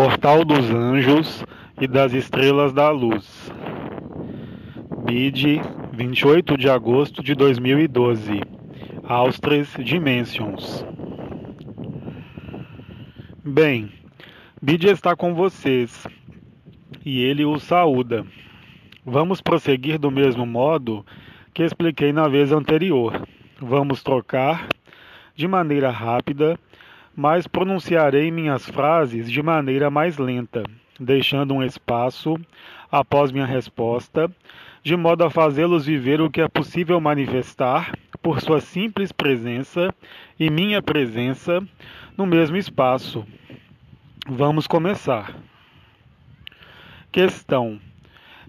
Portal dos Anjos e das Estrelas da Luz. BID, 28 de agosto de 2012. Austres Dimensions. Bem, BID está com vocês e ele os saúda. Vamos prosseguir do mesmo modo que expliquei na vez anterior. Vamos trocar de maneira rápida, mas pronunciarei minhas frases de maneira mais lenta, deixando um espaço após minha resposta, de modo a fazê-los viver o que é possível manifestar por sua simples presença e minha presença no mesmo espaço. Vamos começar. Questão: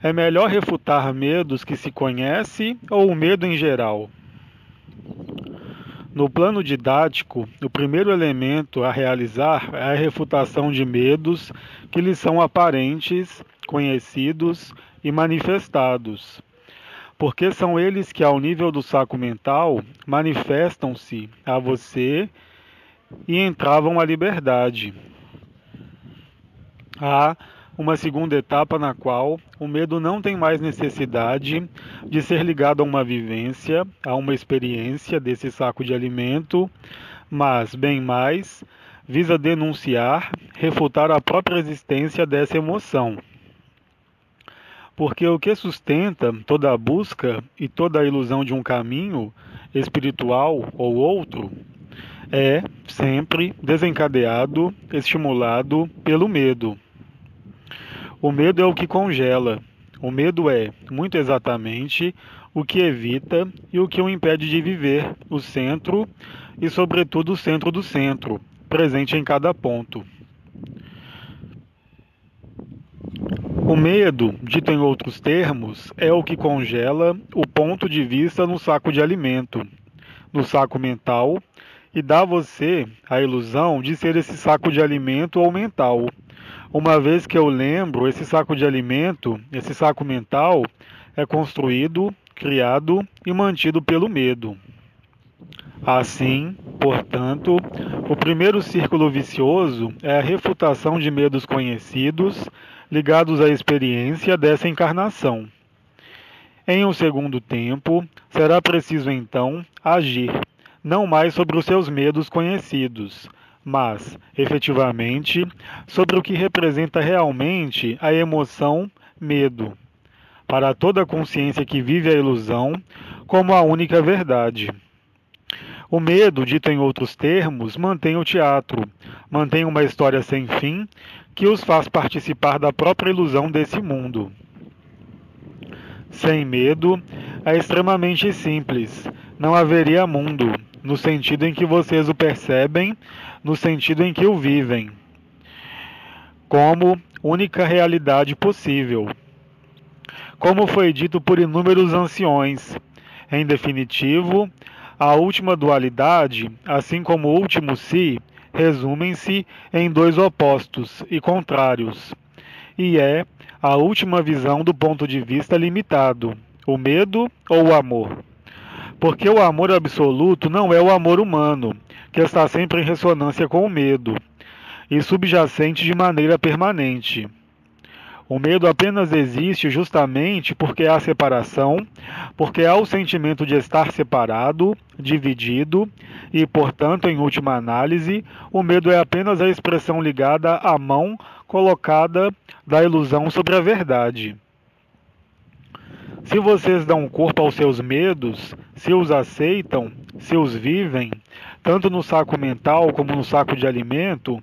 é melhor refutar medos que se conhece ou o medo em geral? No plano didático, o primeiro elemento a realizar é a refutação de medos que lhes são aparentes, conhecidos e manifestados, porque são eles que, ao nível do saco mental, manifestam-se a você e entravam à liberdade. Há uma segunda etapa na qual o medo não tem mais necessidade de ser ligado a uma vivência, a uma experiência desse saco de alimento, mas, bem mais, visa denunciar, refutar a própria existência dessa emoção. Porque o que sustenta toda a busca e toda a ilusão de um caminho espiritual ou outro é sempre desencadeado, estimulado pelo medo. O medo é o que congela. O medo é, muito exatamente, o que evita e o que o impede de viver, o centro e, sobretudo, o centro do centro, presente em cada ponto. O medo, dito em outros termos, é o que congela o ponto de vista no saco de alimento, no saco mental, e dá a você a ilusão de ser esse saco de alimento ou mental. Uma vez que eu lembro, esse saco de alimento, esse saco mental, é construído, criado e mantido pelo medo. Assim, portanto, o primeiro círculo vicioso é a refutação de medos conhecidos ligados à experiência dessa encarnação. Em um segundo tempo, será preciso então agir, não mais sobre os seus medos conhecidos, mas, efetivamente, sobre o que representa realmente a emoção medo, para toda a consciência que vive a ilusão como a única verdade. O medo, dito em outros termos, mantém o teatro, mantém uma história sem fim que os faz participar da própria ilusão desse mundo. Sem medo, é extremamente simples, não haveria mundo, no sentido em que vocês o percebem, no sentido em que o vivem, como única realidade possível. Como foi dito por inúmeros anciões, em definitivo, a última dualidade, assim como o último si, resumem-se em dois opostos e contrários, e é a última visão do ponto de vista limitado, o medo ou o amor. Porque o amor absoluto não é o amor humano, que está sempre em ressonância com o medo, e subjacente de maneira permanente. O medo apenas existe justamente porque há separação, porque há o sentimento de estar separado, dividido, e, portanto, em última análise, o medo é apenas a expressão ligada à mão colocada da ilusão sobre a verdade. Se vocês dão corpo aos seus medos, se os aceitam, se os vivem, tanto no saco mental como no saco de alimento,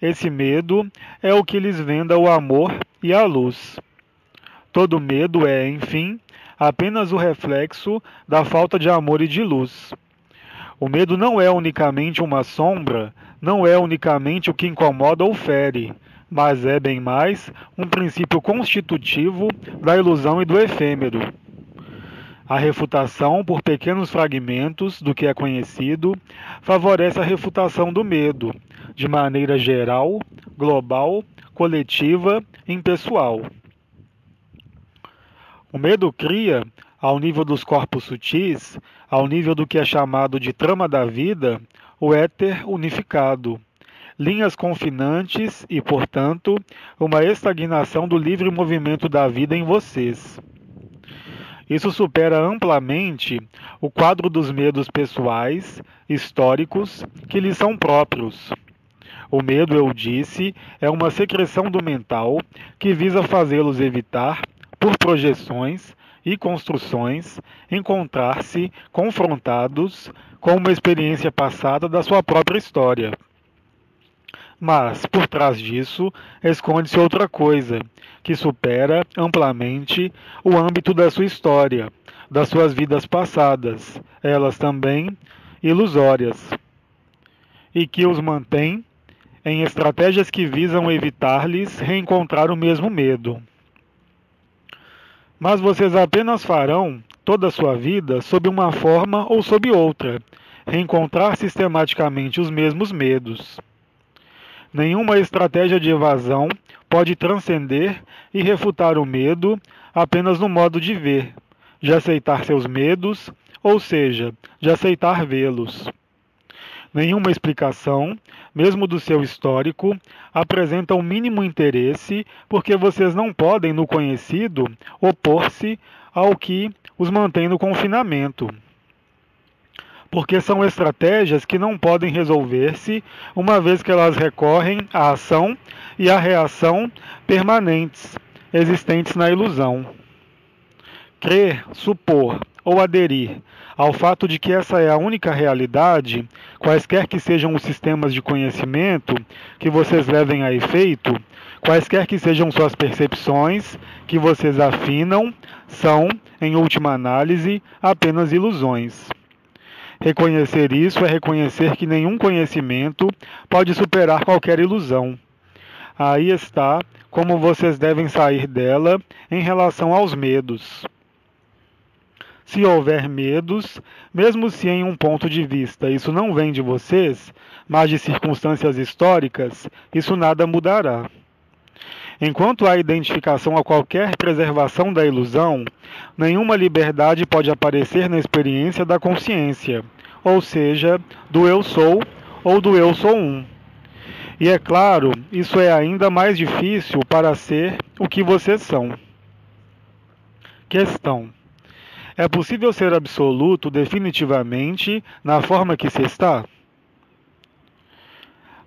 esse medo é o que lhes venda o amor e a luz. Todo medo é, enfim, apenas o reflexo da falta de amor e de luz. O medo não é unicamente uma sombra, não é unicamente o que incomoda ou fere, mas é, bem mais, um princípio constitutivo da ilusão e do efêmero. A refutação por pequenos fragmentos do que é conhecido favorece a refutação do medo, de maneira geral, global, coletiva, impessoal. O medo cria, ao nível dos corpos sutis, ao nível do que é chamado de trama da vida, o éter unificado. linhas confinantes e, portanto, uma estagnação do livre movimento da vida em vocês. Isso supera amplamente o quadro dos medos pessoais, históricos, que lhes são próprios. O medo, eu disse, é uma secreção do mental que visa fazê-los evitar, por projeções e construções, encontrar-se confrontados com uma experiência passada da sua própria história. Mas, por trás disso, esconde-se outra coisa, que supera amplamente o âmbito da sua história, das suas vidas passadas, elas também ilusórias, e que os mantém em estratégias que visam evitar-lhes reencontrar o mesmo medo. Mas vocês apenas farão toda a sua vida sob uma forma ou sob outra, reencontrar sistematicamente os mesmos medos. Nenhuma estratégia de evasão pode transcender e refutar o medo apenas no modo de ver, de aceitar seus medos, ou seja, de aceitar vê-los. Nenhuma explicação, mesmo do seu histórico, apresenta o mínimo interesse, porque vocês não podem, no conhecido, opor-se ao que os mantém no confinamento. Porque são estratégias que não podem resolver-se, uma vez que elas recorrem à ação e à reação permanentes, existentes na ilusão. Crer, supor ou aderir ao fato de que essa é a única realidade, quaisquer que sejam os sistemas de conhecimento que vocês levem a efeito, quaisquer que sejam suas percepções que vocês afinam, são, em última análise, apenas ilusões. Reconhecer isso é reconhecer que nenhum conhecimento pode superar qualquer ilusão. Aí está como vocês devem sair dela em relação aos medos. Se houver medos, mesmo se em um ponto de vista isso não vem de vocês, mas de circunstâncias históricas, isso nada mudará. Enquanto há identificação a qualquer preservação da ilusão, nenhuma liberdade pode aparecer na experiência da consciência, ou seja, do eu sou ou do eu sou um. E é claro, isso é ainda mais difícil para ser o que vocês são. Questão: é possível ser absoluto definitivamente na forma que se está?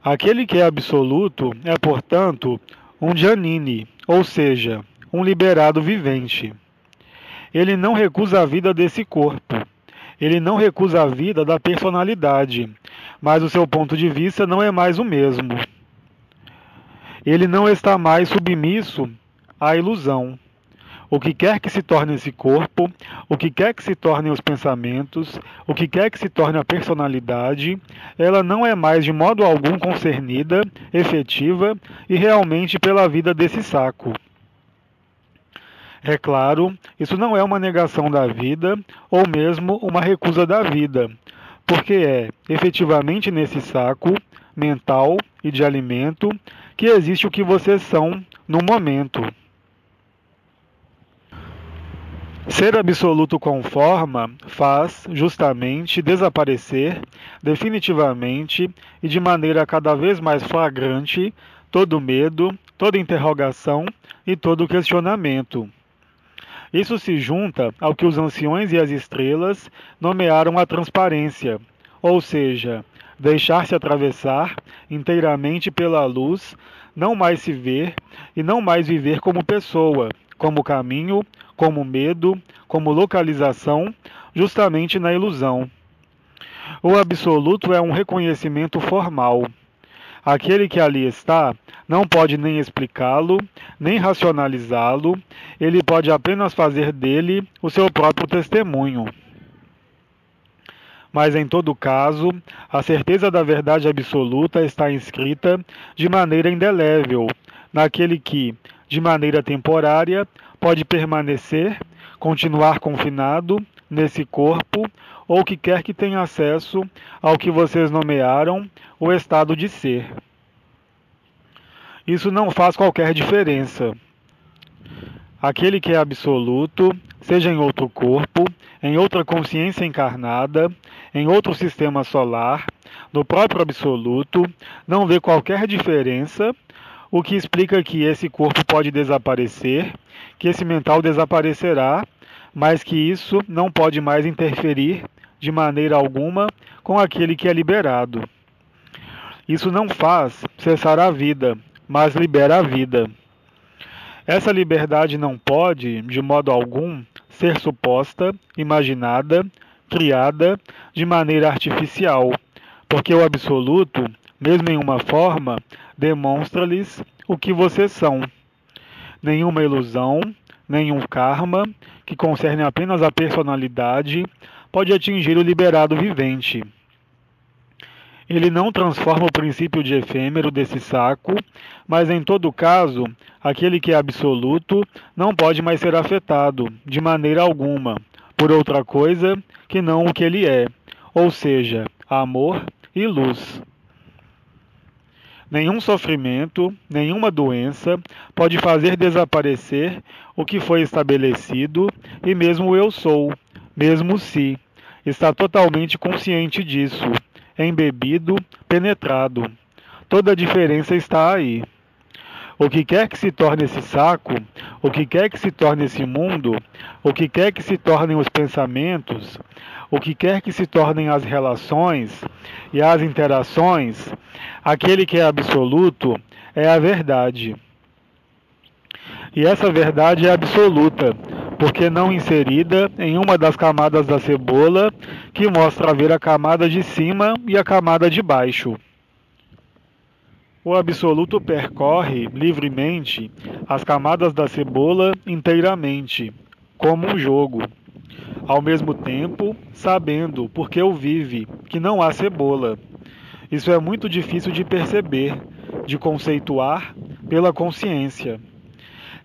Aquele que é absoluto é, portanto, um Janine, ou seja, um liberado vivente. Ele não recusa a vida desse corpo. Ele não recusa a vida da personalidade, mas o seu ponto de vista não é mais o mesmo. Ele não está mais submisso à ilusão. O que quer que se torne esse corpo, o que quer que se tornem os pensamentos, o que quer que se torne a personalidade, ela não é mais de modo algum concernida, efetiva e realmente pela vida desse saco. É claro, isso não é uma negação da vida ou mesmo uma recusa da vida, porque é efetivamente nesse saco mental e de alimento que existe o que vocês são no momento. Ser absoluto com forma faz, justamente, desaparecer, definitivamente e de maneira cada vez mais flagrante, todo medo, toda interrogação e todo questionamento. Isso se junta ao que os anciões e as estrelas nomearam a transparência, ou seja, deixar-se atravessar inteiramente pela luz, não mais se ver e não mais viver como pessoa, como caminho, como medo, como localização, justamente na ilusão. O absoluto é um reconhecimento formal. Aquele que ali está não pode nem explicá-lo, nem racionalizá-lo, ele pode apenas fazer dele o seu próprio testemunho. Mas, em todo caso, a certeza da verdade absoluta está inscrita de maneira indelével naquele que, de maneira temporária, pode permanecer, continuar confinado nesse corpo, ou que quer que tenha acesso ao que vocês nomearam o estado de ser. Isso não faz qualquer diferença. Aquele que é absoluto, seja em outro corpo, em outra consciência encarnada, em outro sistema solar, no próprio absoluto, não vê qualquer diferença, o que explica que esse corpo pode desaparecer, que esse mental desaparecerá, mas que isso não pode mais interferir de maneira alguma com aquele que é liberado. Isso não faz cessar a vida, mas libera a vida. Essa liberdade não pode, de modo algum, ser suposta, imaginada, criada de maneira artificial, porque o absoluto, mesmo em uma forma, demonstra-lhes o que vocês são. Nenhuma ilusão, nenhum karma, que concerne apenas a personalidade, pode atingir o liberado vivente. Ele não transforma o princípio de efêmero desse saco, mas em todo caso, aquele que é absoluto não pode mais ser afetado, de maneira alguma, por outra coisa que não o que ele é, ou seja, amor e luz. Nenhum sofrimento, nenhuma doença pode fazer desaparecer o que foi estabelecido, e mesmo o eu sou, mesmo o si, está totalmente consciente disso, embebido, penetrado. Toda a diferença está aí. O que quer que se torne esse saco, o que quer que se torne esse mundo, o que quer que se tornem os pensamentos, o que quer que se tornem as relações e as interações, aquele que é absoluto é a verdade. E essa verdade é absoluta, porque não inserida em uma das camadas da cebola, que mostra haver a camada de cima e a camada de baixo. O absoluto percorre livremente as camadas da cebola inteiramente, como um jogo. Ao mesmo tempo, sabendo, porque o vive, que não há cebola. Isso é muito difícil de perceber, de conceituar pela consciência.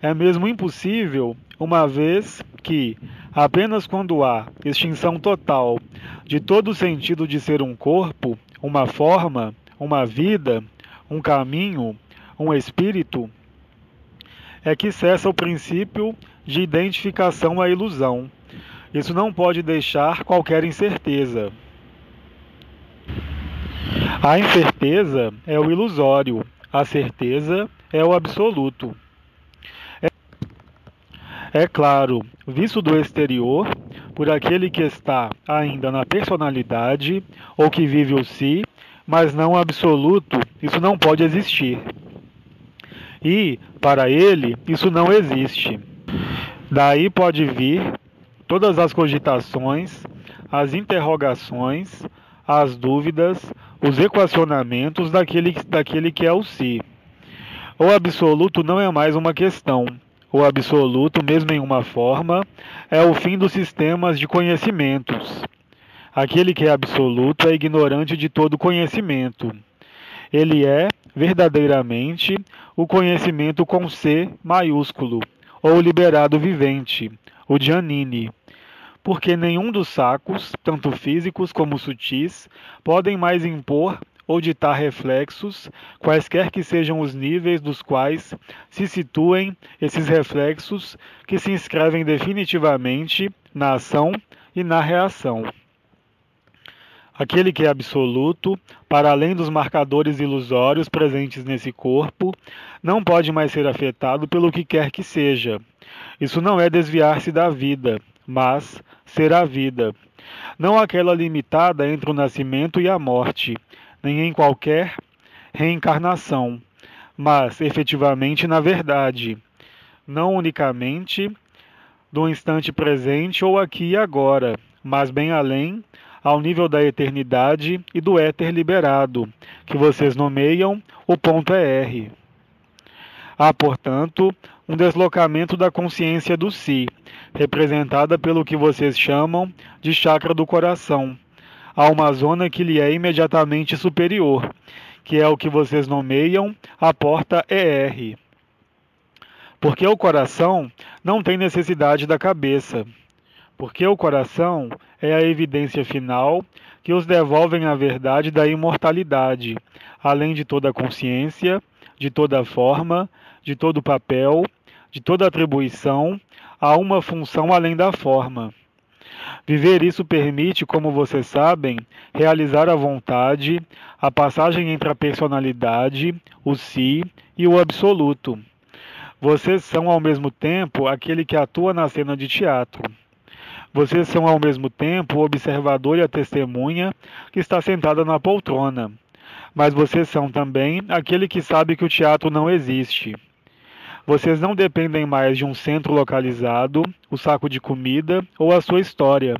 É mesmo impossível, uma vez que, apenas quando há extinção total de todo o sentido de ser um corpo, uma forma, uma vida, um caminho, um espírito, é que cessa o princípio de identificação à ilusão. Isso não pode deixar qualquer incerteza. A incerteza é o ilusório, a certeza é o absoluto. É claro, visto do exterior, por aquele que está ainda na personalidade, ou que vive o si, mas não o absoluto, isso não pode existir. E, para ele, isso não existe. Daí pode vir todas as cogitações, as interrogações, as dúvidas, os equacionamentos daquele que é o si. O absoluto não é mais uma questão. O absoluto, mesmo em uma forma, é o fim dos sistemas de conhecimentos. Aquele que é absoluto é ignorante de todo conhecimento. Ele é, verdadeiramente, o conhecimento com C maiúsculo, ou liberado vivente, o Janine. Porque nenhum dos sacos, tanto físicos como sutis, podem mais impor ou ditar reflexos, quaisquer que sejam os níveis dos quais se situem esses reflexos, que se inscrevem definitivamente na ação e na reação. Aquele que é absoluto, para além dos marcadores ilusórios presentes nesse corpo, não pode mais ser afetado pelo que quer que seja. Isso não é desviar-se da vida, mas ser a vida. Não aquela limitada entre o nascimento e a morte, nem em qualquer reencarnação, mas efetivamente na verdade, não unicamente do instante presente ou aqui e agora, mas bem além, ao nível da eternidade e do éter liberado, que vocês nomeiam o ponto ER. Há, portanto, um deslocamento da consciência do si, representada pelo que vocês chamam de chakra do coração, a uma zona que lhe é imediatamente superior, que é o que vocês nomeiam a porta ER. Porque o coração não tem necessidade da cabeça. Porque o coração é a evidência final que os devolvem à verdade da imortalidade, além de toda a consciência, de toda a forma, de todo o papel, de toda atribuição a uma função além da forma. Viver isso permite, como vocês sabem, realizar a vontade, a passagem entre a personalidade, o si e o absoluto. Vocês são ao mesmo tempo aquele que atua na cena de teatro. Vocês são ao mesmo tempo o observador e a testemunha que está sentada na poltrona. Mas vocês são também aquele que sabe que o teatro não existe. Vocês não dependem mais de um centro localizado, o saco de comida ou a sua história,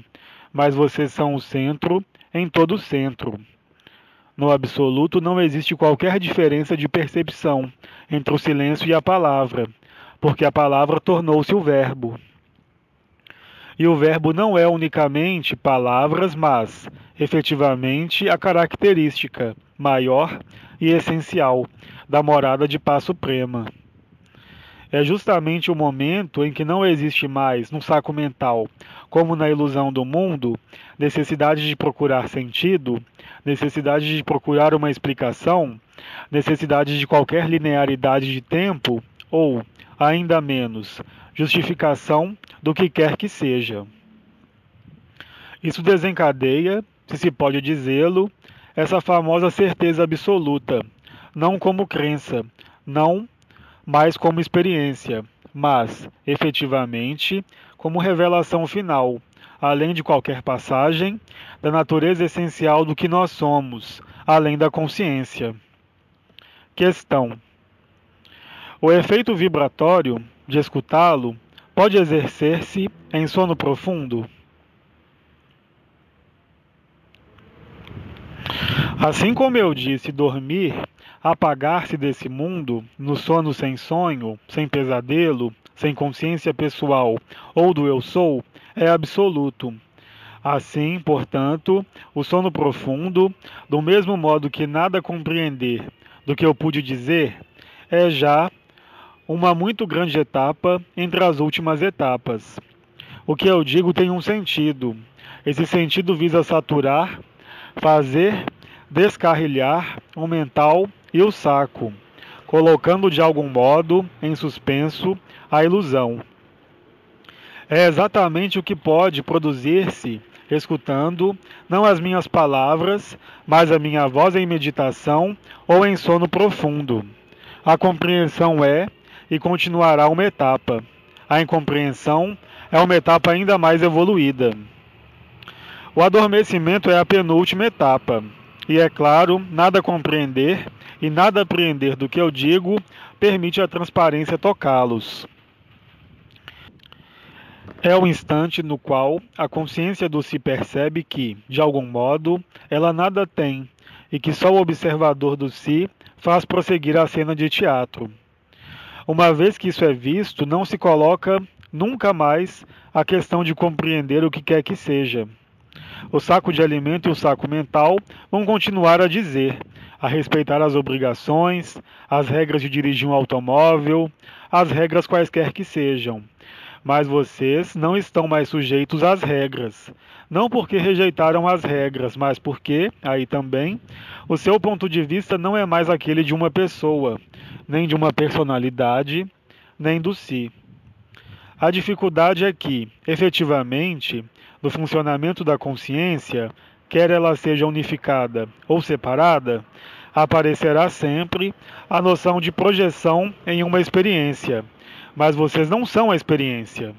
mas vocês são o centro em todo o centro. No absoluto não existe qualquer diferença de percepção entre o silêncio e a palavra, porque a palavra tornou-se o verbo. E o verbo não é unicamente palavras, mas, efetivamente, a característica maior e essencial da morada de paz suprema. É justamente o momento em que não existe mais, no saco mental, como na ilusão do mundo, necessidade de procurar sentido, necessidade de procurar uma explicação, necessidade de qualquer linearidade de tempo, ou, ainda menos, justificação do que quer que seja. Isso desencadeia, se se pode dizê-lo, essa famosa certeza absoluta, não como crença, não mais como experiência, mas, efetivamente, como revelação final, além de qualquer passagem, da natureza essencial do que nós somos, além da consciência. Questão: o efeito vibratório de escutá-lo pode exercer-se em sono profundo? Assim como eu disse, dormir, apagar-se desse mundo, no sono sem sonho, sem pesadelo, sem consciência pessoal ou do eu sou, é absoluto. Assim, portanto, o sono profundo, do mesmo modo que nada compreender do que eu pude dizer, é já uma muito grande etapa entre as últimas etapas. O que eu digo tem um sentido. Esse sentido visa saturar, fazer descarrilhar o mental e o saco, colocando de algum modo em suspenso a ilusão. É exatamente o que pode produzir-se escutando não as minhas palavras, mas a minha voz em meditação ou em sono profundo. A compreensão é e continuará uma etapa. A incompreensão é uma etapa ainda mais evoluída. O adormecimento é a penúltima etapa. E é claro, nada compreender e nada apreender do que eu digo permite a transparência tocá-los. É o instante no qual a consciência do si percebe que, de algum modo, ela nada tem e que só o observador do si faz prosseguir a cena de teatro. Uma vez que isso é visto, não se coloca nunca mais a questão de compreender o que quer que seja. O saco de alimento e o saco mental vão continuar a dizer, a respeitar as obrigações, as regras de dirigir um automóvel, as regras quaisquer que sejam. Mas vocês não estão mais sujeitos às regras. Não porque rejeitaram as regras, mas porque, aí também, o seu ponto de vista não é mais aquele de uma pessoa, nem de uma personalidade, nem do si. A dificuldade é que, efetivamente, no funcionamento da consciência, quer ela seja unificada ou separada, aparecerá sempre a noção de projeção em uma experiência, mas vocês não são a experiência.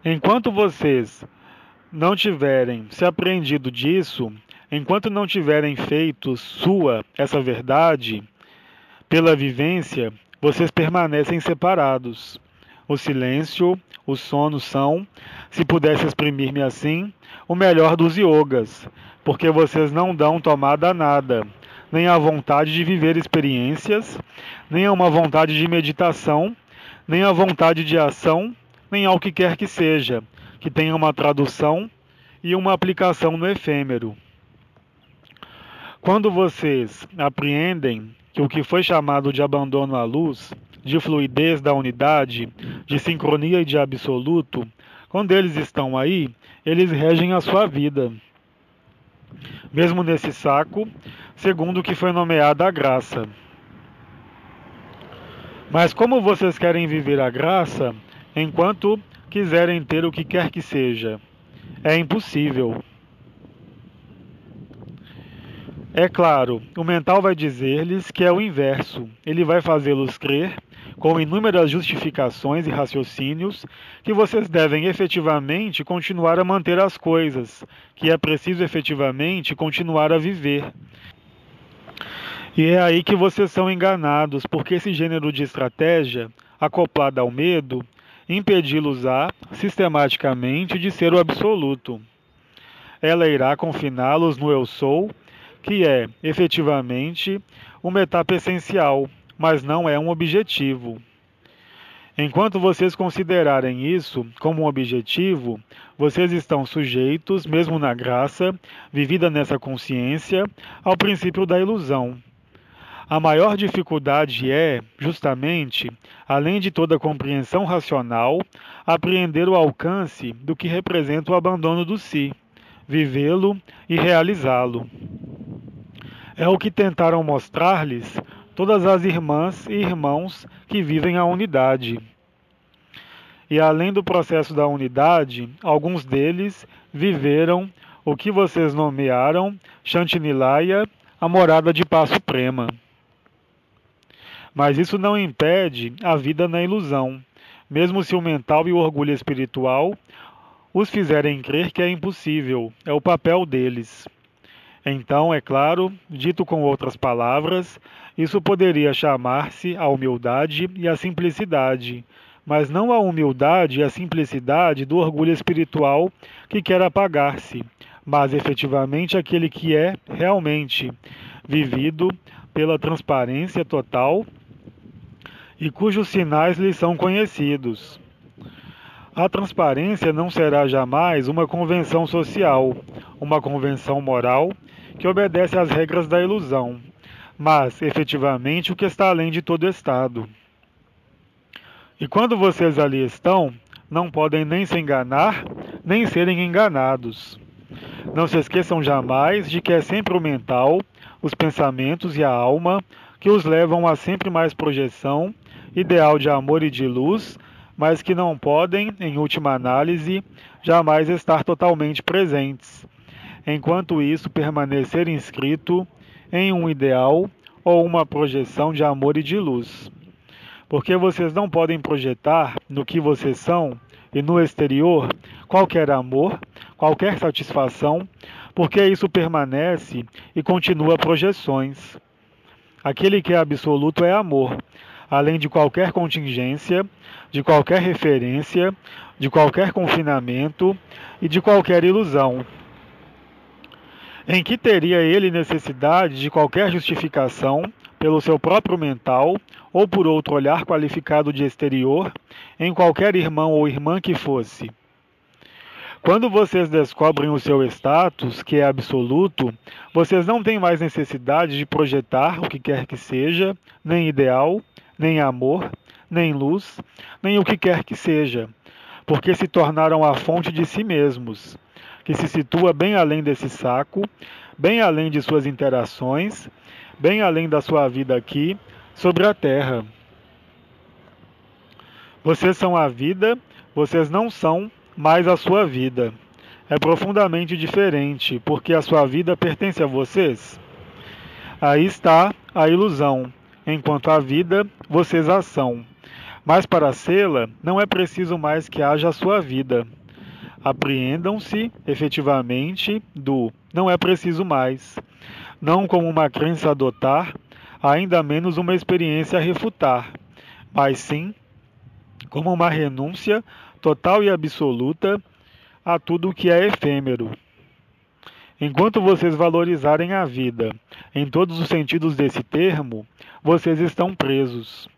Enquanto vocês não tiverem se apreendido disso, enquanto não tiverem feito sua essa verdade, pela vivência, vocês permanecem separados. O silêncio, o sono são, se pudesse exprimir-me assim, o melhor dos yogas, porque vocês não dão tomada a nada, nem a vontade de viver experiências, nem a uma vontade de meditação, nem a vontade de ação, nem ao que quer que seja, que tenha uma tradução e uma aplicação no efêmero. Quando vocês apreendem que o que foi chamado de abandono à luz, de fluidez da unidade, de sincronia e de absoluto, quando eles estão aí, eles regem a sua vida. Mesmo nesse saco, segundo o que foi nomeada a graça. Mas como vocês querem viver a graça, enquanto quiserem ter o que quer que seja. É impossível. É claro, o mental vai dizer-lhes que é o inverso. Ele vai fazê-los crer, com inúmeras justificações e raciocínios, que vocês devem efetivamente continuar a manter as coisas, que é preciso efetivamente continuar a viver. E é aí que vocês são enganados, porque esse gênero de estratégia, acoplada ao medo, impedi-los-á sistematicamente de ser o absoluto. Ela irá confiná-los no eu sou, que é, efetivamente, uma etapa essencial, mas não é um objetivo. Enquanto vocês considerarem isso como um objetivo, vocês estão sujeitos, mesmo na graça, vivida nessa consciência, ao princípio da ilusão. A maior dificuldade é, justamente, além de toda compreensão racional, apreender o alcance do que representa o abandono do si, vivê-lo e realizá-lo. É o que tentaram mostrar-lhes todas as irmãs e irmãos que vivem a unidade. E além do processo da unidade, alguns deles viveram o que vocês nomearam Shantinilaya, a morada de paz suprema. Mas isso não impede a vida na ilusão, mesmo se o mental e o orgulho espiritual os fizerem crer que é impossível, é o papel deles. Então, é claro, dito com outras palavras, isso poderia chamar-se a humildade e a simplicidade, mas não a humildade e a simplicidade do orgulho espiritual que quer apagar-se, mas efetivamente aquele que é realmente vivido pela transparência total e cujos sinais lhes são conhecidos. A transparência não será jamais uma convenção social, uma convenção moral que obedece às regras da ilusão, mas efetivamente o que está além de todo estado. E quando vocês ali estão, não podem nem se enganar, nem serem enganados. Não se esqueçam jamais de que é sempre o mental, os pensamentos e a alma que os levam a sempre mais projeção, ideal de amor e de luz, mas que não podem, em última análise, jamais estar totalmente presentes, enquanto isso permanecer inscrito em um ideal ou uma projeção de amor e de luz. Porque vocês não podem projetar no que vocês são e no exterior qualquer amor, qualquer satisfação, porque isso permanece e continua projeções. Aquele que é absoluto é amor, além de qualquer contingência, de qualquer referência, de qualquer confinamento e de qualquer ilusão. Em que teria ele necessidade de qualquer justificação pelo seu próprio mental ou por outro olhar qualificado de exterior, em qualquer irmão ou irmã que fosse? Quando vocês descobrem o seu status, que é absoluto, vocês não têm mais necessidade de projetar o que quer que seja, nem ideal, nem amor, nem luz, nem o que quer que seja, porque se tornaram a fonte de si mesmos, que se situa bem além desse saco, bem além de suas interações, bem além da sua vida aqui, sobre a terra. Vocês são a vida, vocês não são mais a sua vida. É profundamente diferente, porque a sua vida pertence a vocês. Aí está a ilusão, enquanto a vida, vocês a são. Mas para sê-la, não é preciso mais que haja a sua vida. Apreendam-se, efetivamente, do não é preciso mais, não como uma crença a adotar, ainda menos uma experiência a refutar, mas sim como uma renúncia total e absoluta a tudo o que é efêmero. Enquanto vocês valorizarem a vida em todos os sentidos desse termo, vocês estão presos.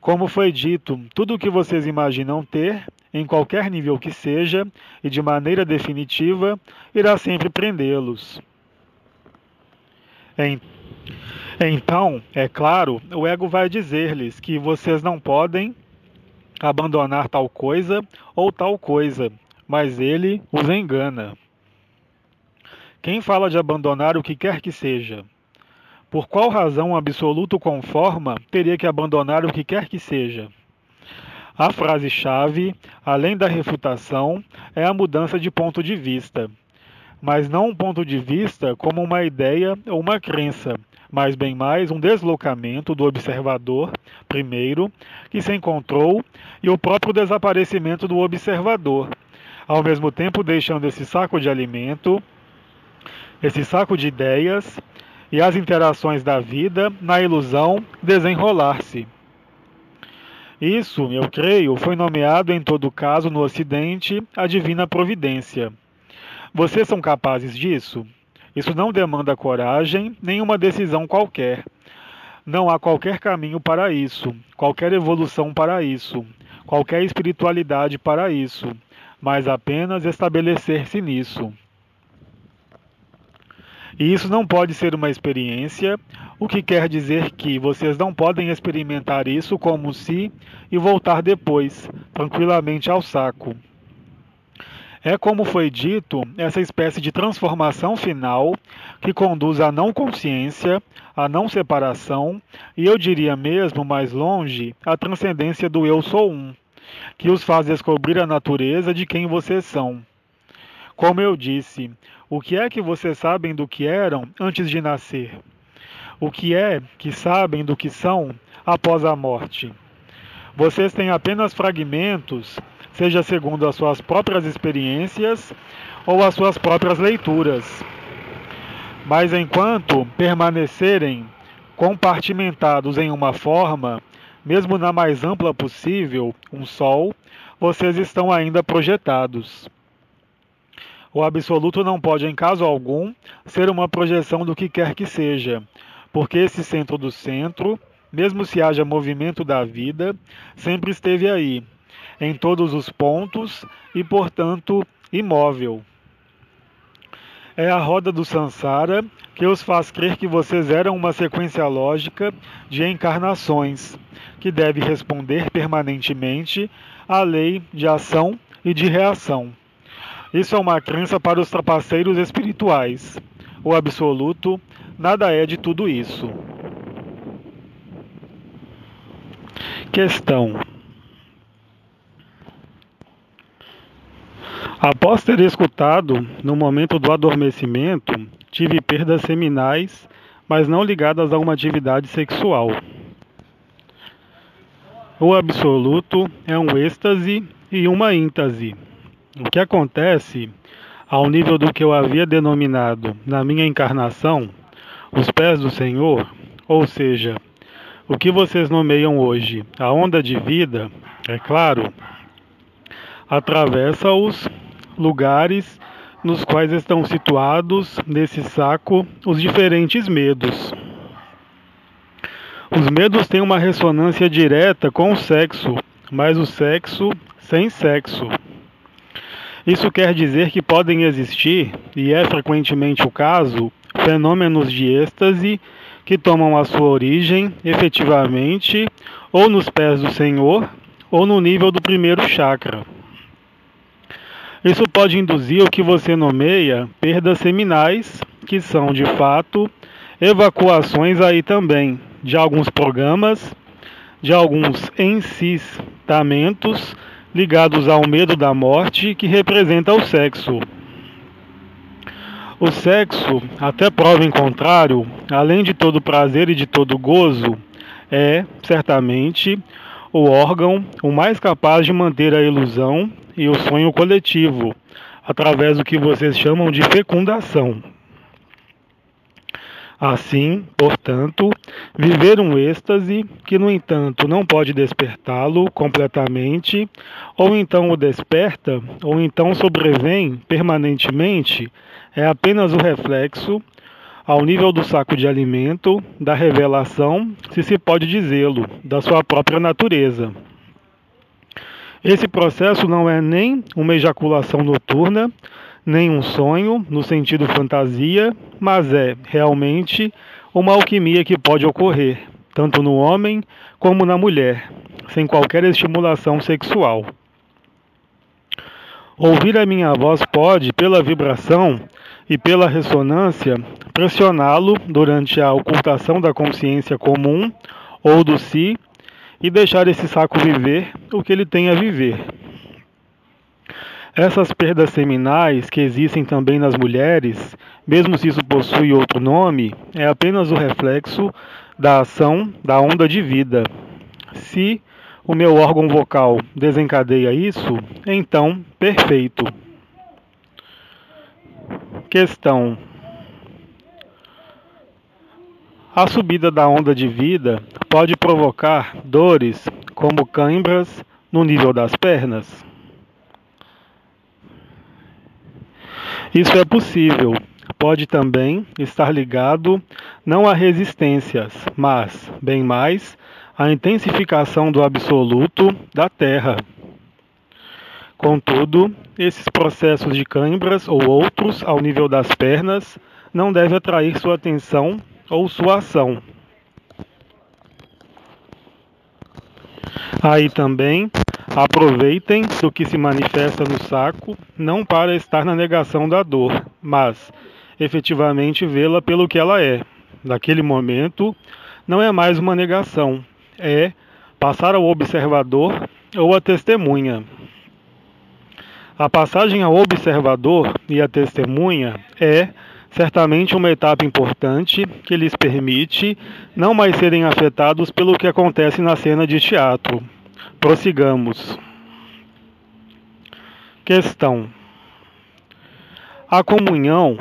Como foi dito, tudo o que vocês imaginam ter, em qualquer nível que seja, e de maneira definitiva, irá sempre prendê-los. Então, é claro, o ego vai dizer-lhes que vocês não podem abandonar tal coisa ou tal coisa, mas ele os engana. Quem fala de abandonar o que quer que seja? Por qual razão o absoluto conforma teria que abandonar o que quer que seja? A frase-chave, além da refutação, é a mudança de ponto de vista. Mas não um ponto de vista como uma ideia ou uma crença, mas bem mais um deslocamento do observador, primeiro, que se encontrou, e o próprio desaparecimento do observador, ao mesmo tempo deixando esse saco de alimento, esse saco de ideias e as interações da vida na ilusão desenrolar-se. Isso, eu creio, foi nomeado em todo caso no Ocidente a divina providência. Vocês são capazes disso? Isso não demanda coragem, nem uma decisão qualquer. Não há qualquer caminho para isso, qualquer evolução para isso, qualquer espiritualidade para isso, mas apenas estabelecer-se nisso. E isso não pode ser uma experiência, o que quer dizer que vocês não podem experimentar isso como se e voltar depois, tranquilamente ao saco. É como foi dito, essa espécie de transformação final que conduz à não consciência, à não separação e eu diria mesmo mais longe, à transcendência do eu sou um, que os faz descobrir a natureza de quem vocês são. Como eu disse, o que é que vocês sabem do que eram antes de nascer? O que é que sabem do que são após a morte? Vocês têm apenas fragmentos, seja segundo as suas próprias experiências ou as suas próprias leituras. Mas enquanto permanecerem compartimentados em uma forma, mesmo na mais ampla possível, um sol, vocês estão ainda projetados. O absoluto não pode, em caso algum, ser uma projeção do que quer que seja, porque esse centro do centro, mesmo se haja movimento da vida, sempre esteve aí, em todos os pontos e, portanto, imóvel. É a roda do Sansara que os faz crer que vocês eram uma sequência lógica de encarnações, que deve responder permanentemente à lei de ação e de reação. Isso é uma crença para os trapaceiros espirituais. O absoluto nada é de tudo isso. Questão. Após ter escutado, no momento do adormecimento, tive perdas seminais, mas não ligadas a uma atividade sexual. O absoluto é um êxtase e uma íntase. O que acontece, ao nível do que eu havia denominado na minha encarnação, os pés do Senhor, ou seja, o que vocês nomeiam hoje, a onda de vida, é claro, atravessa os lugares nos quais estão situados nesse saco os diferentes medos. Os medos têm uma ressonância direta com o sexo, mas o sexo sem sexo. Isso quer dizer que podem existir, e é frequentemente o caso, fenômenos de êxtase que tomam a sua origem, efetivamente, ou nos pés do Senhor, ou no nível do primeiro chakra. Isso pode induzir o que você nomeia perdas seminais, que são, de fato, evacuações aí também, de alguns programas, de alguns encistamentos, ligados ao medo da morte que representa o sexo. O sexo, até prova em contrário, além de todo prazer e de todo gozo, é, certamente, o órgão o mais capaz de manter a ilusão e o sonho coletivo, através do que vocês chamam de fecundação. Assim, portanto, viver um êxtase que, no entanto, não pode despertá-lo completamente, ou então o desperta, ou então sobrevém permanentemente, é apenas o reflexo, ao nível do saco de alimento, da revelação, se pode dizê-lo, da sua própria natureza. Esse processo não é nem uma ejaculação noturna, nem um sonho, no sentido fantasia, mas é, realmente, uma alquimia que pode ocorrer, tanto no homem como na mulher, sem qualquer estimulação sexual. Ouvir a minha voz pode, pela vibração e pela ressonância, pressioná-lo durante a ocultação da consciência comum ou do si, e deixar esse saco viver o que ele tem a viver. Essas perdas seminais que existem também nas mulheres, mesmo se isso possui outro nome, é apenas o reflexo da ação da onda de vida. Se o meu órgão vocal desencadeia isso, então perfeito. Questão: a subida da onda de vida pode provocar dores como câimbras no nível das pernas? Isso é possível. Pode também estar ligado não a resistências, mas, bem mais, à intensificação do absoluto da Terra. Contudo, esses processos de câimbras ou outros ao nível das pernas não devem atrair sua atenção ou sua ação. Aí também, aproveitem do que se manifesta no saco, não para estar na negação da dor, mas efetivamente vê-la pelo que ela é. Naquele momento, não é mais uma negação, é passar ao observador ou à testemunha. A passagem ao observador e à testemunha é certamente uma etapa importante que lhes permite não mais serem afetados pelo que acontece na cena de teatro. Prossigamos. Questão: a comunhão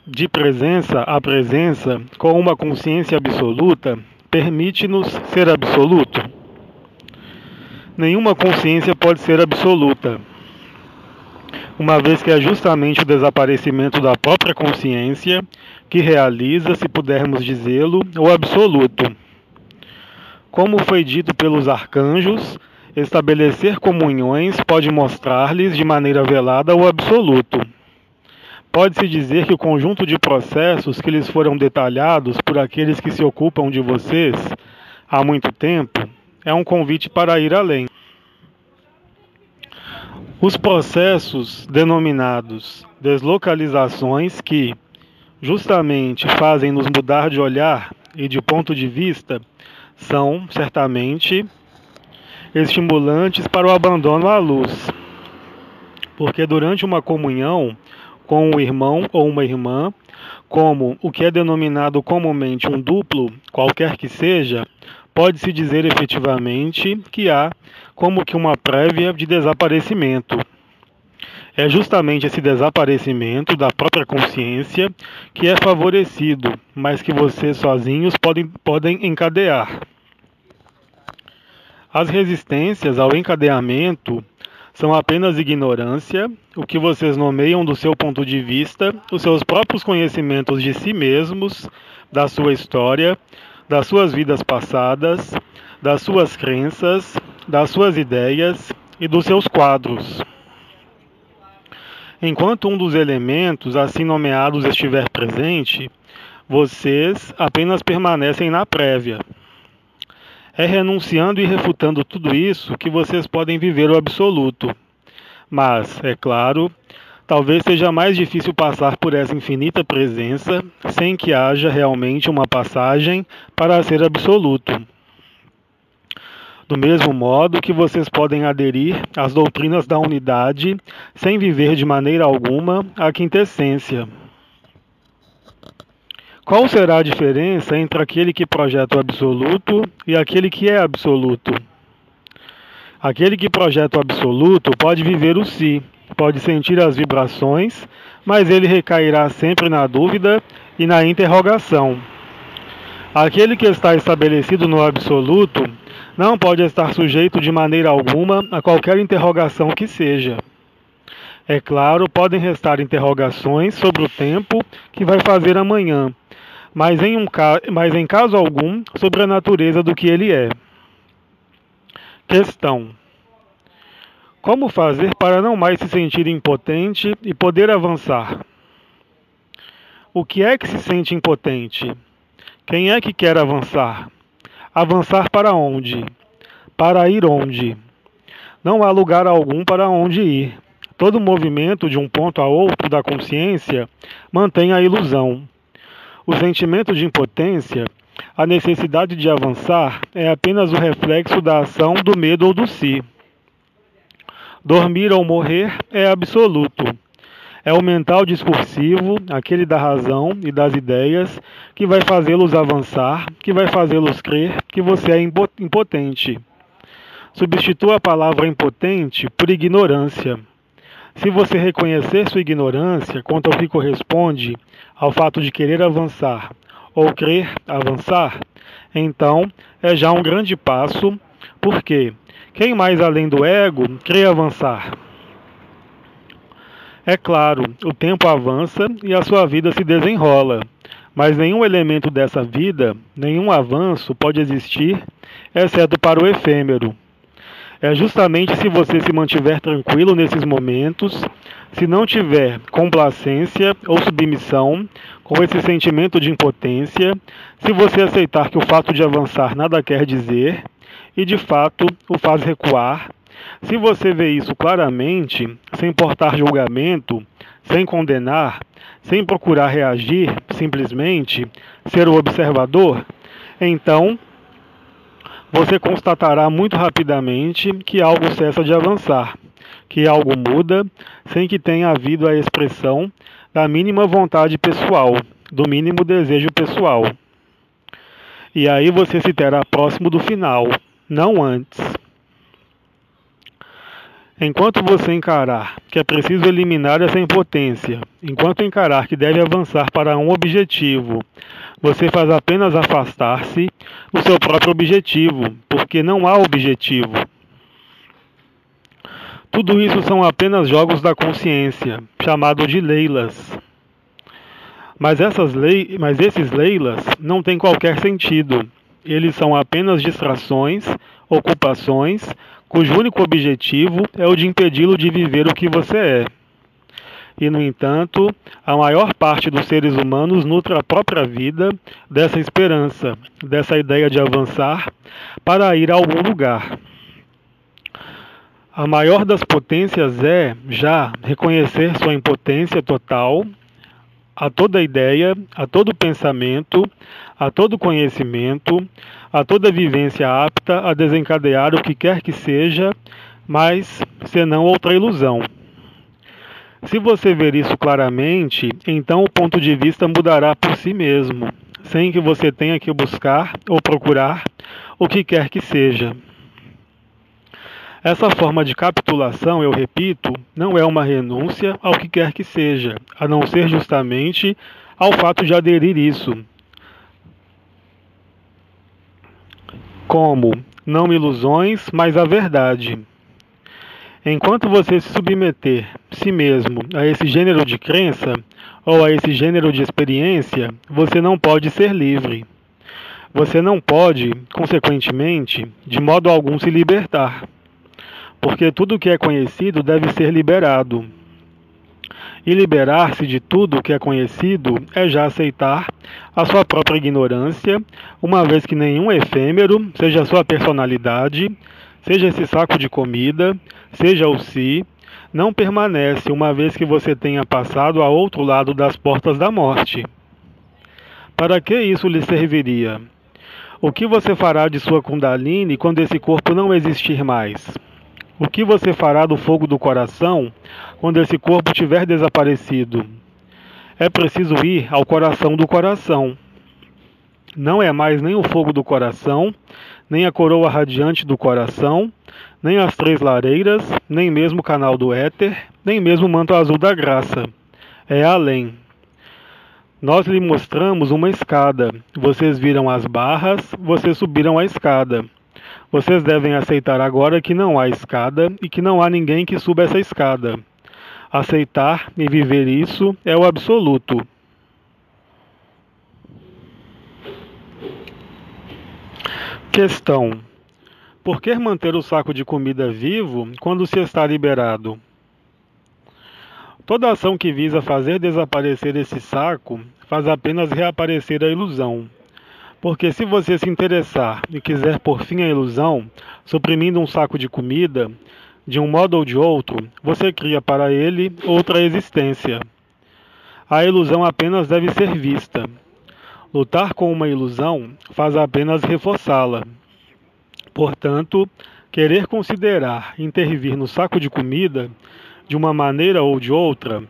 de presença a presença com uma consciência absoluta permite-nos ser absoluto? Nenhuma consciência pode ser absoluta, uma vez que é justamente o desaparecimento da própria consciência que realiza, se pudermos dizê-lo, o absoluto. Como foi dito pelos arcanjos, estabelecer comunhões pode mostrar-lhes de maneira velada o absoluto. Pode-se dizer que o conjunto de processos que lhes foram detalhados por aqueles que se ocupam de vocês há muito tempo é um convite para ir além. Os processos denominados deslocalizações que, justamente, fazem-nos mudar de olhar e de ponto de vista, são, certamente, estimulantes para o abandono à luz. Porque durante uma comunhão com um irmão ou uma irmã, como o que é denominado comumente um duplo, qualquer que seja, pode-se dizer efetivamente que há como que uma prévia de desaparecimento. É justamente esse desaparecimento da própria consciência que é favorecido, mas que vocês sozinhos podem encadear. As resistências ao encadeamento são apenas ignorância, o que vocês nomeiam do seu ponto de vista, os seus próprios conhecimentos de si mesmos, da sua história, das suas vidas passadas, das suas crenças, das suas ideias e dos seus quadros. Enquanto um dos elementos assim nomeados estiver presente, vocês apenas permanecem na prévia. É renunciando e refutando tudo isso que vocês podem viver o absoluto. Mas, é claro, talvez seja mais difícil passar por essa infinita presença sem que haja realmente uma passagem para ser absoluto. Do mesmo modo que vocês podem aderir às doutrinas da unidade sem viver de maneira alguma a quintessência. Qual será a diferença entre aquele que projeta o absoluto e aquele que é absoluto? Aquele que projeta o absoluto pode viver o si, pode sentir as vibrações, mas ele recairá sempre na dúvida e na interrogação. Aquele que está estabelecido no absoluto não pode estar sujeito de maneira alguma a qualquer interrogação que seja. É claro, podem restar interrogações sobre o tempo que vai fazer amanhã, mas em caso algum sobre a natureza do que ele é. Questão: como fazer para não mais se sentir impotente e poder avançar? O que é que se sente impotente? Quem é que quer avançar? Avançar para onde? Para ir onde? Não há lugar algum para onde ir. Todo movimento de um ponto a outro da consciência mantém a ilusão. O sentimento de impotência A necessidade de avançar é apenas o reflexo da ação do medo ou do si. Dormir ou morrer é absoluto. É o mental discursivo, aquele da razão e das ideias, que vai fazê-los avançar, que vai fazê-los crer que você é impotente. Substitua a palavra impotente por ignorância. Se você reconhecer sua ignorância quanto ao que corresponde ao fato de querer avançar ou crer avançar, então é já um grande passo, porque quem mais além do ego crê avançar? É claro, o tempo avança e a sua vida se desenrola, mas nenhum elemento dessa vida, nenhum avanço pode existir, exceto para o efêmero. É justamente se você se mantiver tranquilo nesses momentos, se não tiver complacência ou submissão com esse sentimento de impotência, se você aceitar que o fato de avançar nada quer dizer e de fato o faz recuar, se você vê isso claramente, sem portar julgamento, sem condenar, sem procurar reagir, simplesmente ser o observador, então você constatará muito rapidamente que algo cessa de avançar, que algo muda, sem que tenha havido a expressão da mínima vontade pessoal, do mínimo desejo pessoal. E aí você se terá próximo do final, não antes. Enquanto você encarar que é preciso eliminar essa impotência, enquanto encarar que deve avançar para um objetivo, você faz apenas afastar-se do seu próprio objetivo, porque não há objetivo. Tudo isso são apenas jogos da consciência, chamados de leilas. Mas esses leilas não têm qualquer sentido. Eles são apenas distrações, ocupações, cujo único objetivo é o de impedi-lo de viver o que você é. E, no entanto, a maior parte dos seres humanos nutre a própria vida dessa esperança, dessa ideia de avançar para ir a algum lugar. A maior das potências é, já, reconhecer sua impotência total a toda ideia, a todo pensamento, a todo conhecimento, a toda vivência apta a desencadear o que quer que seja, mas senão outra ilusão. Se você ver isso claramente, então o ponto de vista mudará por si mesmo, sem que você tenha que buscar ou procurar o que quer que seja. Essa forma de capitulação, eu repito, não é uma renúncia ao que quer que seja, a não ser justamente ao fato de aderir isso. Como não ilusões, mas a verdade. Enquanto você se submeter si mesmo a esse gênero de crença ou a esse gênero de experiência, você não pode ser livre. Você não pode, consequentemente, de modo algum se libertar. Porque tudo que é conhecido deve ser liberado. E liberar-se de tudo que é conhecido é já aceitar a sua própria ignorância, uma vez que nenhum efêmero, seja a sua personalidade, seja esse saco de comida, seja o si, não permanece uma vez que você tenha passado ao outro lado das portas da morte. Para que isso lhe serviria? O que você fará de sua Kundalini quando esse corpo não existir mais? O que você fará do fogo do coração quando esse corpo tiver desaparecido? É preciso ir ao coração do coração. Não é mais nem o fogo do coração, nem a coroa radiante do coração, nem as 3 lareiras, nem mesmo o canal do éter, nem mesmo o manto azul da graça. É além. Nós lhe mostramos uma escada. Vocês viram as barras, vocês subiram a escada. Vocês devem aceitar agora que não há escada e que não há ninguém que suba essa escada. Aceitar e viver isso é o absoluto. Questão: por que manter o saco de comida vivo quando se está liberado? Toda ação que visa fazer desaparecer esse saco faz apenas reaparecer a ilusão. Porque se você se interessar e quiser pôr fim à ilusão, suprimindo um saco de comida, de um modo ou de outro, você cria para ele outra existência. A ilusão apenas deve ser vista. Lutar com uma ilusão faz apenas reforçá-la. Portanto, querer considerar intervir no saco de comida, de uma maneira ou de outra,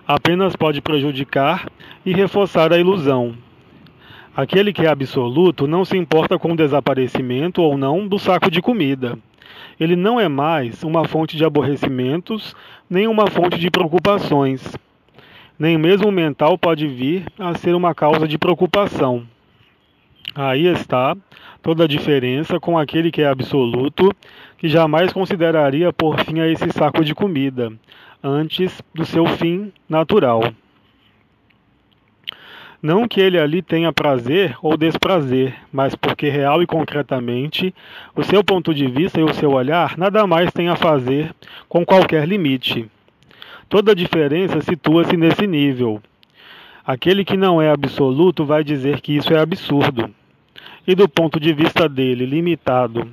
apenas pode prejudicar e reforçar a ilusão. Aquele que é absoluto não se importa com o desaparecimento ou não do saco de comida. Ele não é mais uma fonte de aborrecimentos, nem uma fonte de preocupações. Nem mesmo o mental pode vir a ser uma causa de preocupação. Aí está toda a diferença com aquele que é absoluto, que jamais consideraria por fim a esse saco de comida, antes do seu fim natural. Não que ele ali tenha prazer ou desprazer, mas porque real e concretamente o seu ponto de vista e o seu olhar nada mais tem a fazer com qualquer limite. Toda a diferença situa-se nesse nível. Aquele que não é absoluto vai dizer que isso é absurdo. E do ponto de vista dele, limitado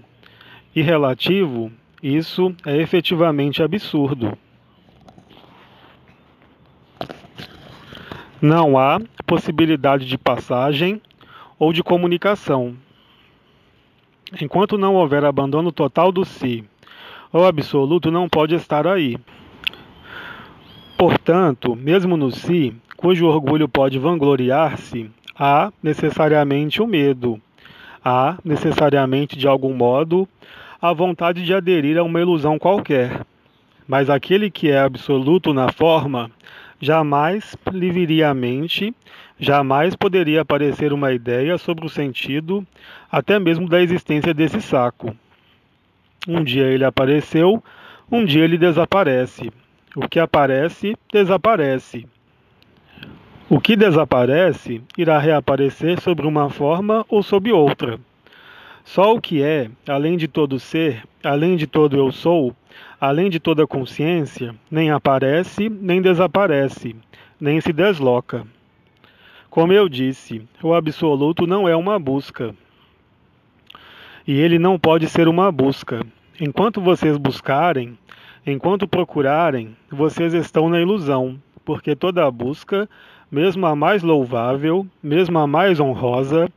e relativo, isso é efetivamente absurdo. Não há possibilidade de passagem ou de comunicação. Enquanto não houver abandono total do si, o absoluto não pode estar aí. Portanto, mesmo no si, cujo orgulho pode vangloriar-se, há necessariamente o medo. Há necessariamente, de algum modo, a vontade de aderir a uma ilusão qualquer. Mas aquele que é absoluto na forma, jamais lhe viria à mente, jamais poderia aparecer uma ideia sobre o sentido, até mesmo da existência desse saco. Um dia ele apareceu, um dia ele desaparece. O que aparece, desaparece. O que desaparece irá reaparecer sobre uma forma ou sob outra. Só o que é, além de todo ser, além de todo eu sou, além de toda consciência, nem aparece, nem desaparece, nem se desloca. Como eu disse, o absoluto não é uma busca. E ele não pode ser uma busca. Enquanto vocês buscarem, enquanto procurarem, vocês estão na ilusão, porque toda busca, mesmo a mais louvável, mesmo a mais honrosa,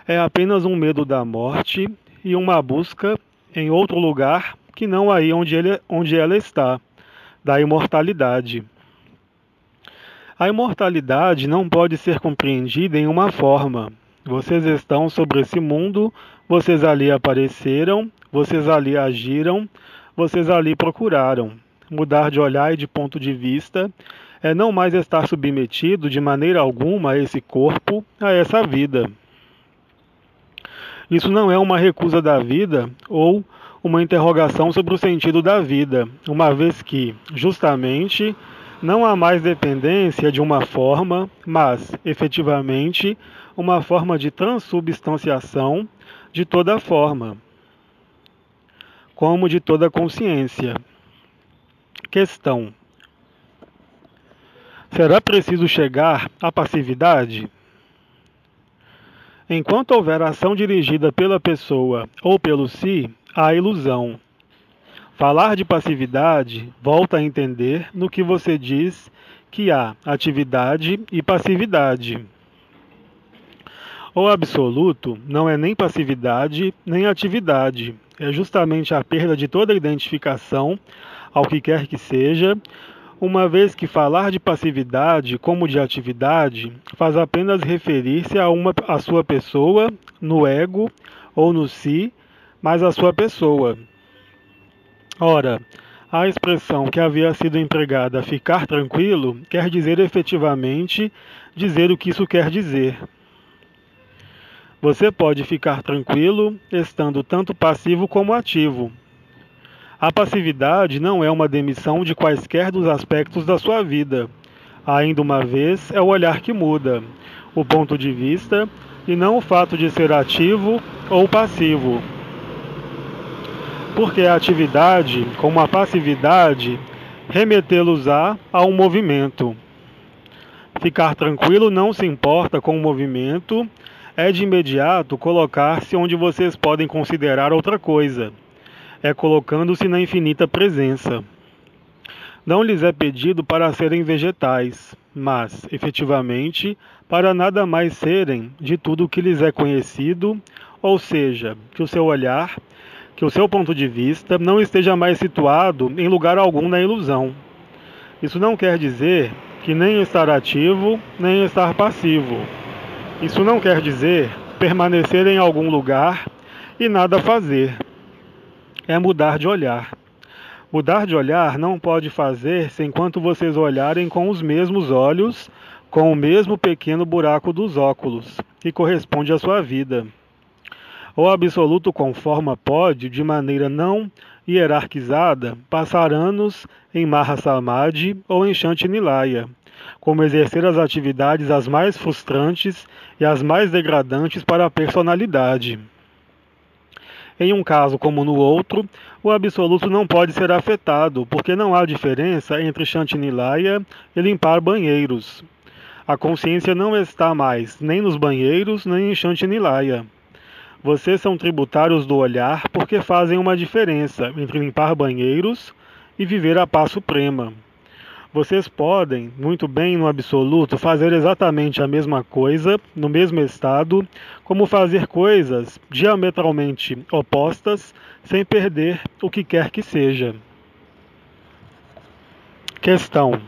é apenas um medo da morte e uma busca em outro lugar que não aí onde ela está, da imortalidade. A imortalidade não pode ser compreendida em uma forma. Vocês estão sobre esse mundo, vocês ali apareceram, vocês ali agiram, vocês ali procuraram. Mudar de olhar e de ponto de vista é não mais estar submetido de maneira alguma a esse corpo, a essa vida. Isso não é uma recusa da vida ou uma interrogação sobre o sentido da vida, uma vez que, justamente, não há mais dependência de uma forma, mas, efetivamente, uma forma de transubstanciação de toda forma, como de toda consciência. Questão: será preciso chegar à passividade? Enquanto houver ação dirigida pela pessoa ou pelo si, há ilusão. Falar de passividade volta a entender no que você diz que há atividade e passividade. O absoluto não é nem passividade nem atividade. É justamente a perda de toda identificação ao que quer que seja, uma vez que falar de passividade como de atividade faz apenas referir-se a sua pessoa, no ego ou no si, mas a sua pessoa. Ora, a expressão que havia sido empregada ficar tranquilo quer dizer efetivamente dizer o que isso quer dizer. Você pode ficar tranquilo estando tanto passivo como ativo. A passividade não é uma demissão de quaisquer dos aspectos da sua vida. Ainda uma vez, é o olhar que muda, o ponto de vista, e não o fato de ser ativo ou passivo. Porque a atividade, como a passividade, remetê-los-á a um movimento. Ficar tranquilo não se importa com o movimento, é de imediato colocar-se onde vocês podem considerar outra coisa. É colocando-se na infinita presença. Não lhes é pedido para serem vegetais. mas, efetivamente, para nada mais serem de tudo o que lhes é conhecido, ou seja, que o seu olhar, que o seu ponto de vista não esteja mais situado em lugar algum na ilusão. Isso não quer dizer que nem estar ativo, nem estar passivo. Isso não quer dizer permanecer em algum lugar e nada fazer. É mudar de olhar. Mudar de olhar não pode fazer-se enquanto vocês olharem com os mesmos olhos, com o mesmo pequeno buraco dos óculos, que corresponde à sua vida. O absoluto com forma pode, de maneira não hierarquizada, passar anos em Mahasamadhi ou em Shantinilaya, como exercer as atividades as mais frustrantes e as mais degradantes para a personalidade. Em um caso como no outro, o absoluto não pode ser afetado, porque não há diferença entre Shantinilaya e limpar banheiros. A consciência não está mais nem nos banheiros, nem em Shantinilaya. Vocês são tributários do olhar porque fazem uma diferença entre limpar banheiros e viver a paz suprema. Vocês podem, muito bem no absoluto, fazer exatamente a mesma coisa, no mesmo estado, como fazer coisas diametralmente opostas, sem perder o que quer que seja. Questão: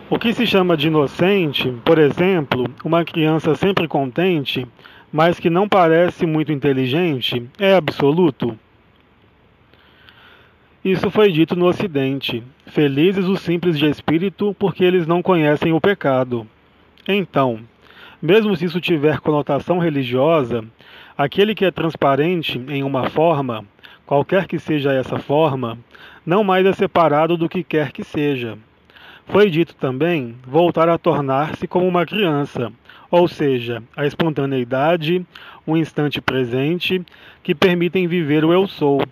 o que se chama de inocente, por exemplo, uma criança sempre contente, mas que não parece muito inteligente, é absoluto? Isso foi dito no Ocidente. Felizes os simples de espírito, porque eles não conhecem o pecado. Então, mesmo se isso tiver conotação religiosa, aquele que é transparente em uma forma, qualquer que seja essa forma, não mais é separado do que quer que seja. Foi dito também voltar a tornar-se como uma criança, ou seja, a espontaneidade, o instante presente, que permitem viver o eu sou.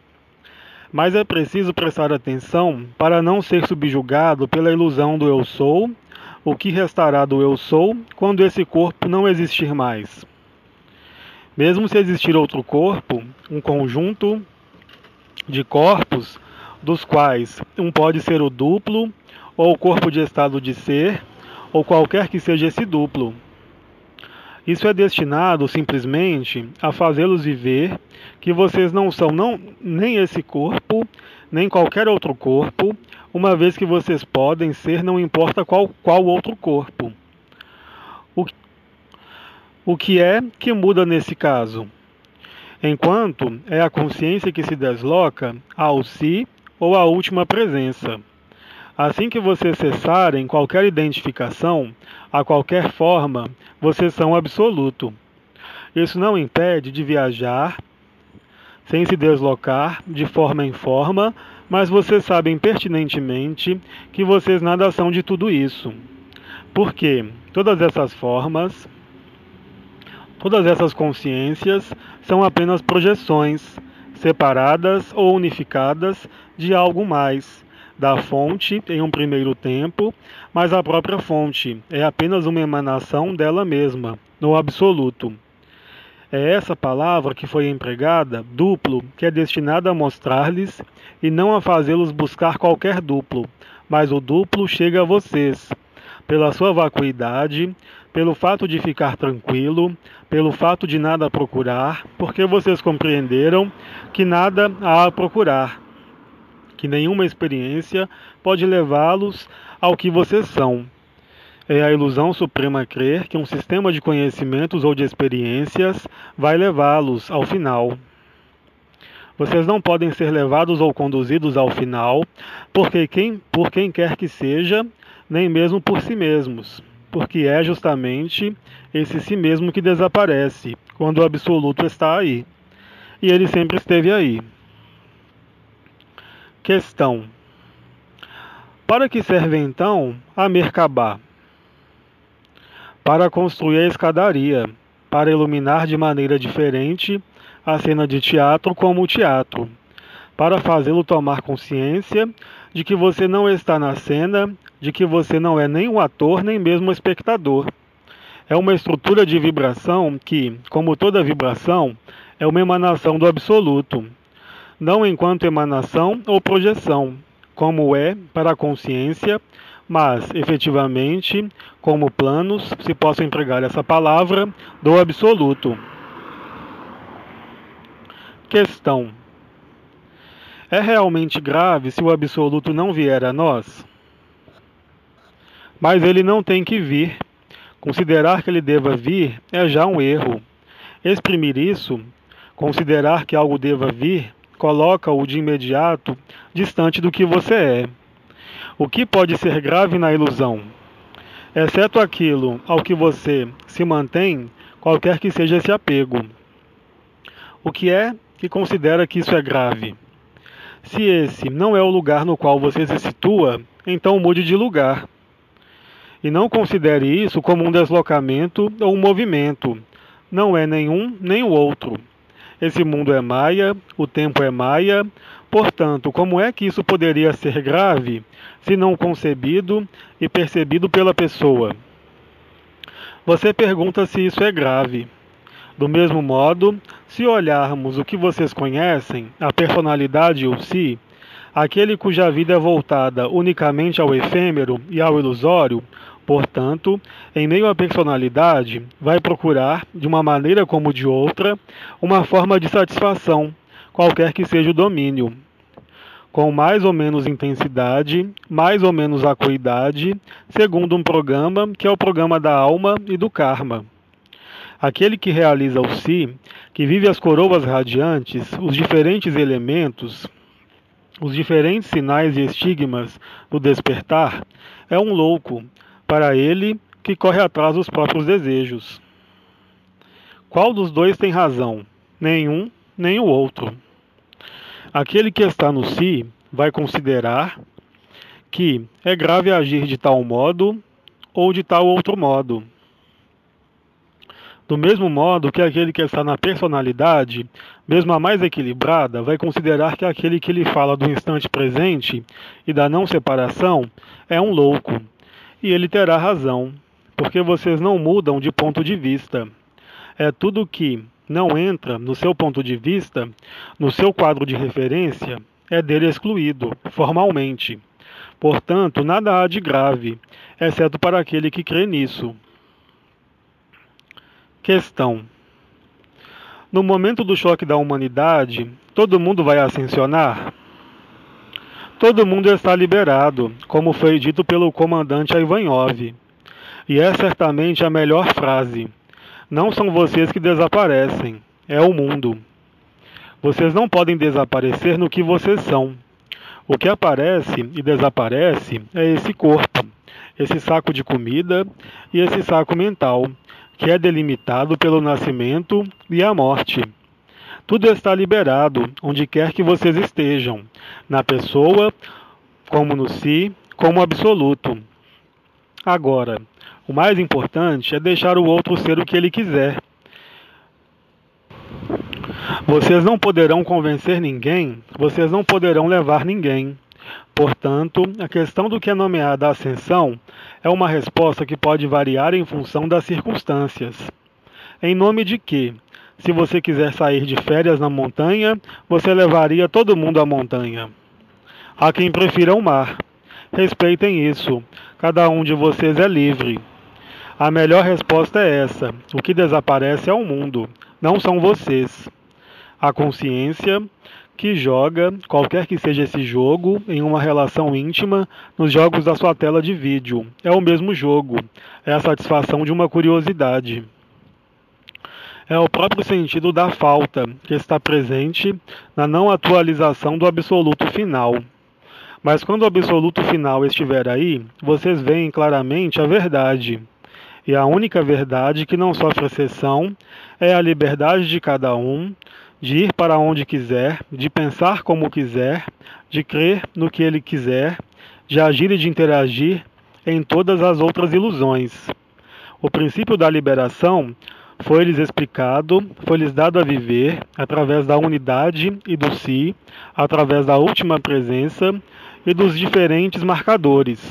Mas é preciso prestar atenção para não ser subjugado pela ilusão do eu sou, o que restará do eu sou quando esse corpo não existir mais. Mesmo se existir outro corpo, um conjunto de corpos, dos quais um pode ser o duplo, ou o corpo de estado de ser, ou qualquer que seja esse duplo. Isso é destinado simplesmente a fazê-los viver que vocês não são nem esse corpo, nem qualquer outro corpo, uma vez que vocês podem ser não importa qual outro corpo. O que é que muda nesse caso? Enquanto é a consciência que se desloca ao si ou à última presença. Assim que vocês cessarem qualquer identificação, a qualquer forma, vocês são absoluto. Isso não impede de viajar, sem se deslocar, de forma em forma, mas vocês sabem pertinentemente que vocês nada são de tudo isso. Porque todas essas formas, todas essas consciências são apenas projeções, separadas ou unificadas de algo mais, da fonte em um primeiro tempo, mas a própria fonte é apenas uma emanação dela mesma, no absoluto. É essa palavra que foi empregada, duplo, que é destinada a mostrar-lhes e não a fazê-los buscar qualquer duplo, mas o duplo chega a vocês, pela sua vacuidade, pelo fato de ficar tranquilo, pelo fato de nada procurar, porque vocês compreenderam que nada há a procurar, que nenhuma experiência pode levá-los ao que vocês são. É a ilusão suprema crer que um sistema de conhecimentos ou de experiências vai levá-los ao final. Vocês não podem ser levados ou conduzidos ao final por quem quer que seja, nem mesmo por si mesmos, porque é justamente esse si mesmo que desaparece quando o absoluto está aí. E ele sempre esteve aí. Questão: para que serve então a Merkabah? Para construir a escadaria, para iluminar de maneira diferente a cena de teatro como o teatro, para fazê-lo tomar consciência de que você não está na cena, de que você não é nem o ator, nem mesmo o espectador. É uma estrutura de vibração que, como toda vibração, é uma emanação do absoluto, não enquanto emanação ou projeção, como é para a consciência, mas, efetivamente, como planos, se possa empregar essa palavra, do absoluto. Questão: é realmente grave se o absoluto não vier a nós? Mas ele não tem que vir. Considerar que ele deva vir é já um erro. Exprimir isso, considerar que algo deva vir, coloca-o de imediato distante do que você é. O que pode ser grave na ilusão? Exceto aquilo ao que você se mantém, qualquer que seja esse apego. O que é que considera que isso é grave? Se esse não é o lugar no qual você se situa, então mude de lugar. E não considere isso como um deslocamento ou um movimento. Não é nenhum nem o outro. Esse mundo é maia, o tempo é maia. Portanto, como é que isso poderia ser grave, se não concebido e percebido pela pessoa? Você pergunta se isso é grave. Do mesmo modo, se olharmos o que vocês conhecem, a personalidade e o si, aquele cuja vida é voltada unicamente ao efêmero e ao ilusório, portanto, em meio à personalidade, vai procurar, de uma maneira como de outra, uma forma de satisfação, qualquer que seja o domínio. Com mais ou menos intensidade, mais ou menos acuidade, segundo um programa que é o programa da alma e do karma. Aquele que realiza o si, que vive as coroas radiantes, os diferentes elementos, os diferentes sinais e estigmas do despertar, é um louco, para ele que corre atrás dos próprios desejos. Qual dos dois tem razão? Nenhum, nem o outro. Aquele que está no si vai considerar que é grave agir de tal modo ou de tal outro modo. Do mesmo modo que aquele que está na personalidade, mesmo a mais equilibrada, vai considerar que aquele que lhe fala do instante presente e da não separação é um louco. E ele terá razão, porque vocês não mudam de ponto de vista. É tudo que não entra no seu ponto de vista, no seu quadro de referência, é dele excluído, formalmente. Portanto, nada há de grave, exceto para aquele que crê nisso. Questão: no momento do choque da humanidade, todo mundo vai ascensionar? Todo mundo está liberado, como foi dito pelo comandante Ivanov. E é certamente a melhor frase. Não são vocês que desaparecem, é o mundo. Vocês não podem desaparecer no que vocês são. O que aparece e desaparece é esse corpo, esse saco de comida e esse saco mental, que é delimitado pelo nascimento e a morte. Tudo está liberado, onde quer que vocês estejam, na pessoa, como no si, como absoluto. Agora, o mais importante é deixar o outro ser o que ele quiser. Vocês não poderão convencer ninguém, vocês não poderão levar ninguém. Portanto, a questão do que é nomeada ascensão é uma resposta que pode variar em função das circunstâncias. Em nome de quê? Se você quiser sair de férias na montanha, você levaria todo mundo à montanha. Há quem prefira o mar. Respeitem isso. Cada um de vocês é livre. A melhor resposta é essa. O que desaparece é o mundo, não são vocês. A consciência que joga, qualquer que seja esse jogo, em uma relação íntima, nos jogos da sua tela de vídeo. É o mesmo jogo. É a satisfação de uma curiosidade. É o próprio sentido da falta, que está presente na não atualização do absoluto final. Mas quando o absoluto final estiver aí, vocês veem claramente a verdade. E a única verdade que não sofre exceção é a liberdade de cada um, de ir para onde quiser, de pensar como quiser, de crer no que ele quiser, de agir e de interagir em todas as outras ilusões. O princípio da liberação foi-lhes explicado, foi-lhes dado a viver, através da unidade e do si, através da última presença e dos diferentes marcadores.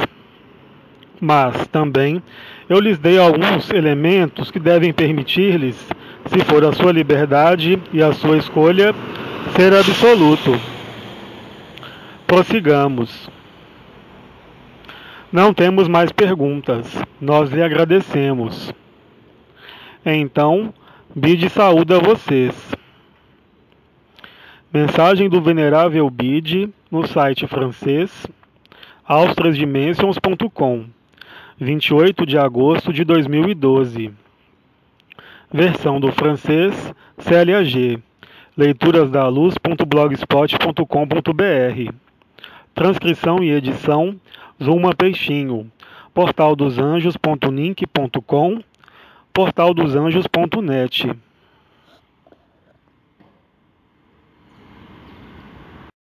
Mas, também, eu lhes dei alguns elementos que devem permitir-lhes, se for a sua liberdade e a sua escolha, ser absoluto. Prossigamos. Não temos mais perguntas. Nós lhe agradecemos. Então, Bide saúda vocês. Mensagem do Venerável Bide no site francês austrasdimensions.com, 28 de agosto de 2012. Versão do francês CLAG, leiturasdaluz.blogspot.com.br. Transcrição e edição Zuma Peixinho, portaldosanjos.ninc.com, portaldosanjos.net.